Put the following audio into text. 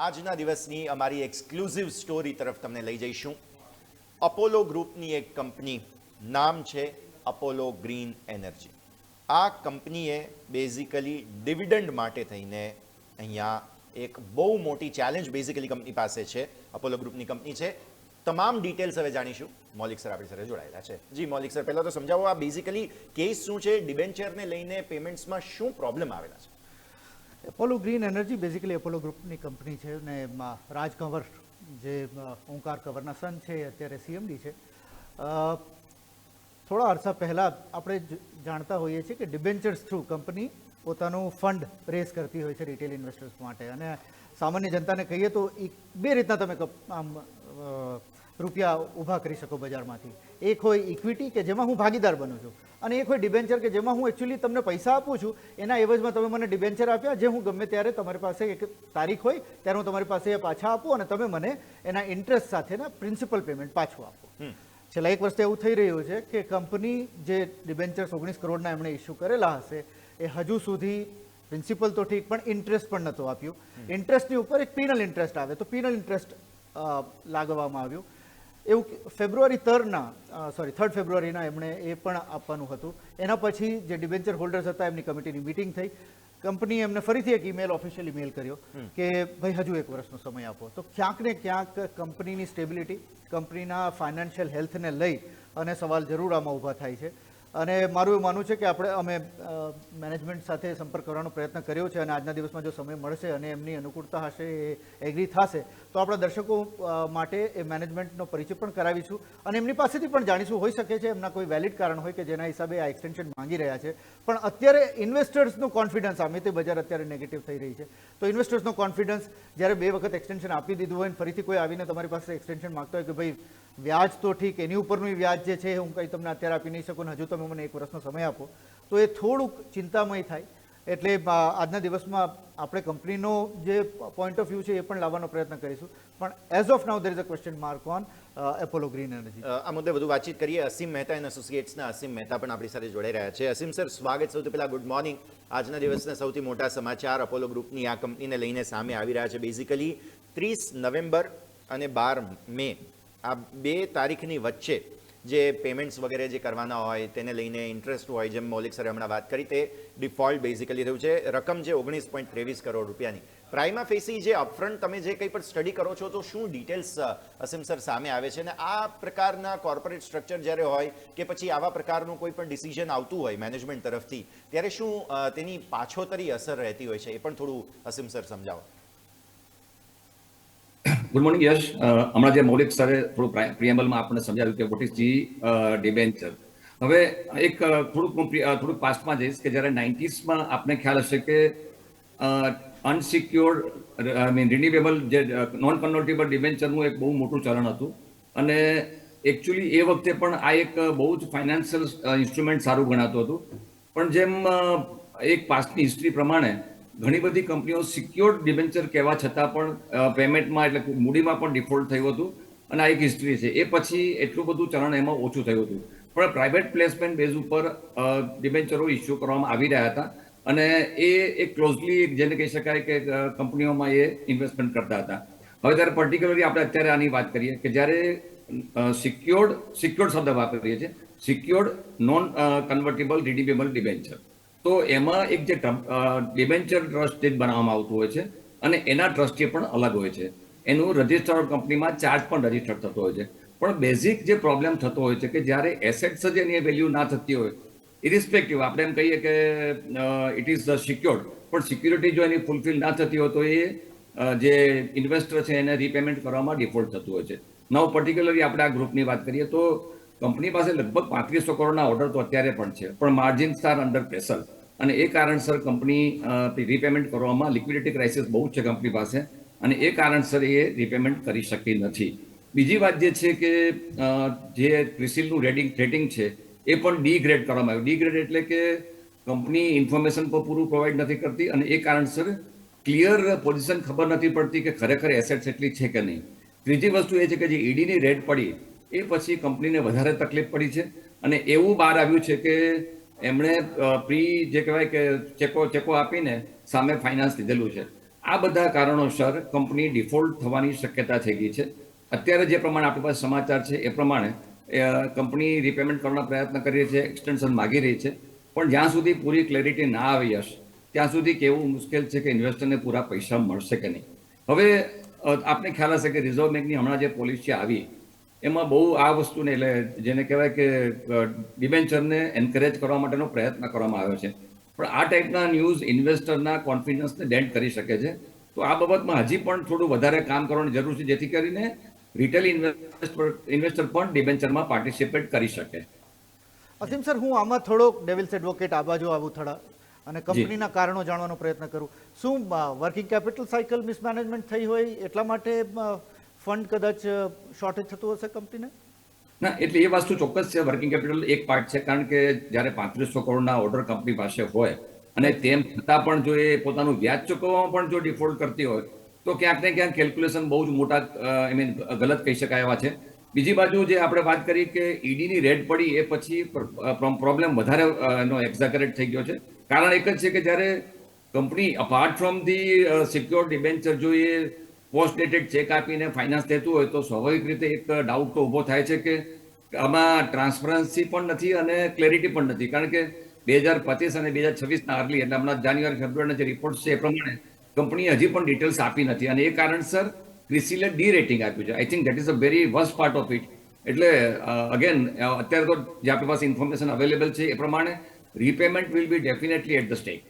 આજના દિવસની અમારી એક્સક્લુઝિવ સ્ટોરી તરફ તમને લઈ જઈશું. અપોલો ગ્રુપની એક કંપની, નામ છે અપોલો ગ્રીન એનર્જી. આ કંપનીએ બેઝિકલી ડિવિડન્ડ માટે થઈને અહીંયા એક બહુ મોટી ચેલેન્જ બેઝિકલી કંપની પાસે છે. અપોલો ગ્રુપની કંપની છે. તમામ ડિટેલ્સ હવે જાણીશું. મૌલિક સર આપણી સાથે જોડાયેલા છે. જી મૌલિક સર, પહેલાં તો સમજાવો આ બેઝિકલી કેસ શું છે, ડિબેન્ચરને લઈને પેમેન્ટ્સમાં શું પ્રોબ્લેમ આવેલા છે? Apollo green energy basically Apollo ગ્રુપની કંપની છે અને એમાં રાજ કંવર જે ઓંકાર કંવરના સન છે એ અત્યારે સીએમડી છે. થોડા અરસા પહેલાં આપણે જાણતા હોઈએ છીએ કે ડિબેન્ચર્સ થ્રુ કંપની પોતાનું ફંડ રેઝ કરતી હોય છે રિટેલ ઇન્વેસ્ટર્સ માટે. અને સામાન્ય જનતાને કહીએ તો બે રીતના તમે આમ રૂપિયા ઊભા કરી શકો બજારમાંથી. એક હોય ઇક્વિટી કે જેમાં હું ભાગીદાર બનું છું, અને એક હોય ડિબેન્ચર કે જેમાં હું એકચ્યુઅલી તમને પૈસા આપું છું, એના એવજમાં તમે મને ડિબેન્ચર આપ્યા જે હું ગમે ત્યારે તમારી પાસે એક તારીખ હોય ત્યારે હું તમારી પાસે એ પાછા આપું અને તમે મને એના ઇન્ટરેસ્ટ સાથેના પ્રિન્સિપલ પેમેન્ટ પાછું આપો. છેલ્લા એક વર્ષથી એવું થઈ રહ્યું છે કે કંપની જે ડિબેન્ચર્સ 19 કરોડના એમણે ઇસ્યુ કરેલા હશે એ હજુ સુધી પ્રિન્સિપલ તો ઠીક પણ ઇન્ટરેસ્ટ પણ નહોતું આપ્યું. ઇન્ટરેસ્ટની ઉપર એક પીનલ ઇન્ટરેસ્ટ આવે તો પીનલ ઇન્ટરેસ્ટ લાગવામાં આવ્યું. એવું ફેબ્રુઆરી 3 ફેબ્રુઆરીના એમણે એ પણ આપવાનું હતું. એના પછી જે ડિબેન્ચર હોલ્ડર્સ હતા એમની કમિટીની મિટિંગ થઈ. કંપનીએ એમને ફરીથી એક ઓફિશિયલ ઈમેલ કર્યો કે ભાઈ હજુ એક વર્ષનો સમય આપો. તો ક્યાંક ને ક્યાંક કંપનીની સ્ટેબિલિટી, કંપનીના ફાઇનાન્શિયલ હેલ્થને લઈ અને સવાલ જરૂર આમાં ઊભા થાય છે. અને મારું એવું માનવું છે કે અમે મેનેજમેન્ટ સાથે સંપર્ક કરવાનો પ્રયત્ન કર્યો છે અને આજના દિવસમાં જો સમય મળશે અને એમની અનુકૂળતા હશે, એ એગ્રી થશે તો આપણા દર્શકો માટે એ મેનેજમેન્ટનો પરિચય પણ કરાવીશું અને એમની પાસેથી પણ જાણીશું. હોઈ શકે છે એમના કોઈ વેલિડ કારણ હોય કે જેના હિસાબે આ એક્સટેન્શન માંગી રહ્યા છે. પણ અત્યારે ઇન્વેસ્ટર્સનું કોન્ફિડન્સ, આમે તે બજાર અત્યારે નેગેટિવ થઈ રહી છે, તો ઇન્વેસ્ટર્સનો કોન્ફિડન્સ જ્યારે 2 વખત એક્સટેન્શન આપી દીધું હોય અને ફરીથી કોઈ આવીને તમારી પાસે એક્સટેન્શન માંગતો હોય કે ભાઈ વ્યાજ તો ઠીક, એની ઉપરનું વ્યાજ જે છે હું કંઈ તમને અત્યારે આપી નહીં શકું, હજુ તમે મને 1 વર્ષનો સમય આપો, તો એ થોડુંક ચિંતામય થાય. એટલે આજના દિવસમાં આપણે કંપનીનો જે પોઈન્ટ ઓફ વ્યૂ છે એ પણ લાવવાનો પ્રયત્ન કરીશું. પણ as of now there is a question mark on Apollo green energy. આ મુદ્દે વધુ વાતચીત કરીએ. અસીમ મહેતા એન્ડ એસોસિએટ્સના અસીમ મહેતા પણ આપણી સાથે જોડાઈ રહ્યા છે. અસીમ સર, સ્વાગત. સૌથી પહેલાં ગુડ મોર્નિંગ. આજના દિવસના સૌથી મોટા સમાચાર અપોલો ગ્રુપની આ કંપનીને લઈને સામે આવી રહ્યા છે. બેઝિકલી 30 નવેમ્બર અને 12 મે આ 2 તારીખની વચ્ચે જે પેમેન્ટ્સ વગેરે જે કરવાના હોય તેને લઈને ઇન્ટરેસ્ટ હોય, જેમ મૌલિક સરે હમણાં વાત કરી, તે ડિફોલ્ટ બેઝિકલી થયું છે. રકમ છે 19.23 કરોડ રૂપિયાની. પ્રાઇમા ફેસી જે અપફ્રન્ટ તમે જે કંઈ પણ સ્ટડી કરો છો તો શું ડિટેલ્સ અસીમ સર સામે આવે છે? અને આ પ્રકારના કોર્પોરેટ સ્ટ્રક્ચર જ્યારે હોય કે પછી આવા પ્રકારનું કોઈ પણ ડિસિઝન આવતું હોય મેનેજમેન્ટ તરફથી, ત્યારે શું તેની પાછોતરી અસર રહેતી હોય છે, એ પણ થોડું અસીમ સર સમજાવો. ગુડ મોર્નિંગ યશ. હમણાં જે મૌલિક સરે થોડું પ્રિએમ્બલમાં આપણને સમજાવ્યું કે વોટ ઇઝ ધી ડિબેન્ચર. હવે એક થોડુંક પાસ્ટમાં જઈશ કે જ્યારે 90sમાં આપને ખ્યાલ હશે કે અનસિક્યોર્ડ રિન્યુએબલ જે નોન કન્વર્ટેબલ ડિબેન્ચરનું એક બહુ મોટું ચલણ હતું. અને એકચ્યુઅલી એ વખતે પણ આ એક બહુ જ ફાઇનાન્શિયલ ઇન્સ્ટ્રુમેન્ટ સારું ગણાતું હતું. પણ જેમ એક પાસ્ટની હિસ્ટ્રી પ્રમાણે ઘણી બધી કંપનીઓ સિક્યોર્ડ ડિબેન્ચર કહેવા છતાં પણ પેમેન્ટમાં એટલે મૂડીમાં પણ ડિફોલ્ટ થયું હતું. અને આ એક હિસ્ટ્રી છે. એ પછી એટલું બધું ચલણ એમાં ઓછું થયું હતું. પણ પ્રાઇવેટ પ્લેસમેન્ટ બેઝ ઉપર ડિબેન્ચરો ઇસ્યુ કરવામાં આવી રહ્યા હતા અને એ એક ક્લોઝલી જેને કહી શકાય કે કંપનીઓમાં એ ઇન્વેસ્ટમેન્ટ કરતા હતા. હવે ત્યારે પર્ટિક્યુલરલી આપણે અત્યારે આની વાત કરીએ કે જ્યારે સિક્યોર્ડ શબ્દ વાપરીએ છીએ, secured non convertible redeemable debenture. તો એમાં એક જે ડિબેન્ચર ટ્રસ્ટ બનાવવામાં આવતું હોય છે અને એના ટ્રસ્ટી પણ અલગ હોય છે. એનું રજિસ્ટર્ડ કંપનીમાં ચાર્જ પણ રજિસ્ટર્ડ થતો હોય છે. પણ બેઝિક જે પ્રોબ્લેમ થતો હોય છે કે જ્યારે એસેટ્સ જ એની વેલ્યુ ના થતી હોય, ઇરિસ્પેક્ટિવ આપણે એમ કહીએ કે ઇટ ઇઝ સિક્યોર્ડ, પણ સિક્યુરિટી જો એની ફૂલફિલ ના થતી હોય તો એ જે ઇન્વેસ્ટર છે એને રીપેમેન્ટ કરવામાં ડિફોલ્ટ થતું હોય છે. નવ પર્ટિક્યુલરલી આપણે આ ગ્રુપની વાત કરીએ તો કંપની પાસે લગભગ 3500 કરોડના ઓર્ડર તો અત્યારે પણ છે, પણ માર્જિન્સ આર અંડર પ્રેશર. અને એ કારણસર કંપની રીપેમેન્ટ કરવામાં લિક્વિડિટી ક્રાઇસિસ બહુ છે કંપની પાસે અને એ કારણસર એ રીપેમેન્ટ કરી શકતી નથી. બીજી વાત જે છે કે જે ક્રિસિલનું રેટિંગ છે એ પણ ડી ગ્રેડ કરવામાં આવ્યું. ડી ગ્રેડ એટલે કે કંપની ઇન્ફોર્મેશન પર પૂરું પ્રોવાઈડ નથી કરતી અને એ કારણસર ક્લિયર પોઝિશન ખબર નથી પડતી કે ખરેખર એસેટ્સ એટલી છે કે નહીં. ત્રીજી વસ્તુ એ છે કે જે ઈડીની રેડ પડી એ પછી કંપનીને વધારે તકલીફ પડી છે અને એવું બહાર આવ્યું છે કે એમણે જે કહેવાય કે ચેકો આપીને સામે ફાઇનાન્સ લીધેલું છે. આ બધા કારણોસર કંપની ડિફોલ્ટ થવાની શક્યતા થઈ ગઈ છે. અત્યારે જે પ્રમાણે આપણી પાસે સમાચાર છે એ પ્રમાણે કંપની રીપેમેન્ટ કરવાનો પ્રયત્ન કરી રહી છે, એક્સટેન્શન માગી રહી છે, પણ જ્યાં સુધી પૂરી ક્લેરિટી ના આવી હશે ત્યાં સુધી કહેવું મુશ્કેલ છે કે ઇન્વેસ્ટરને પૂરા પૈસા મળશે કે નહીં. હવે આપને ખ્યાલ હશે કે રિઝર્વ બેંકની હમણાં જે પોલિસી આવી એમાં બહુ આ વસ્તુને એટલે જેને કહેવાય કે ડિબેન્ચરને એન્કરેજ કરવા માટેનો પ્રયત્ન કરવામાં આવ્યો છે, પણ આ ટાઈપના ન્યૂઝ ઇન્વેસ્ટરના કોન્ફિડન્સને ડેન્ટ કરી શકે છે. તો આ બાબતમાં હજી પણ થોડું વધારે કામ કરવાની જરૂર છે, જેથી કરીને રિટેલ ઇન્વેસ્ટર પણ ડિબેન્ચરમાં પાર્ટિસિપેટ કરી શકે. અસીમ સર, હું આમાં થોડોક ડેવિલ્સ એડવોકેટ આ બાજુ આવું થોડા અને કંપનીના કારણો જાણવાનો પ્રયત્ન કરું. શું વર્કિંગ કેપિટલ સાયકલ મિસમેનેજમેન્ટ થઈ હોય એટલા માટે ફંડ કદાચ શોર્ટેજ થતું હશે કંપનીને? ના, એટલે એ વસ્તુ ચોક્કસ છે. વર્કિંગ કેપિટલ એક પાર્ટ છે, કારણ કે જ્યારે 3500 કરોડના ઓર્ડર કંપની પાસે હોય અને તેમ છતાં પણ જો એ પોતાનું વ્યાજ ચૂકવવામાં પણ જો ડિફોલ્ટ કરતી હોય તો ક્યાંક ને ક્યાંક કેલ્ક્યુલેશન બહુ જ મોટા ગલત કહી શકાય એવા છે. બીજી બાજુ જે આપણે વાત કરી કે ઈડીની રેડ પડી એ પછી પ્રોબ્લેમ વધારે એનો એક્ઝાગરેટ થઈ ગયો છે. કારણ એક જ છે કે જ્યારે company apart from the secure debenture જો એ પોસ્ટ ડેટેડ ચેક આપીને ફાઇનાન્સ દેતું હોય તો સ્વાભાવિક રીતે એક ડાઉટ તો ઊભો થાય છે કે આમાં ટ્રાન્સપરન્સી પણ નથી અને ક્લેરિટી પણ નથી. કારણ કે 2025 અને 2026ના અર્લી એટલે હમણાં જાન્યુઆરી ફેબ્રુઆરીના જે રિપોર્ટ છે એ પ્રમાણે કંપનીએ હજી પણ ડિટેલ્સ આપી નથી અને એ કારણસર ક્રિસિલે ડી રેટિંગ આપ્યું છે. I think that is a very worst part of it. એટલે અગેન અત્યારે તો જે આપણી પાસે ઇન્ફોર્મેશન અવેલેબલ છે એ પ્રમાણે repayment will be definitely at the stack.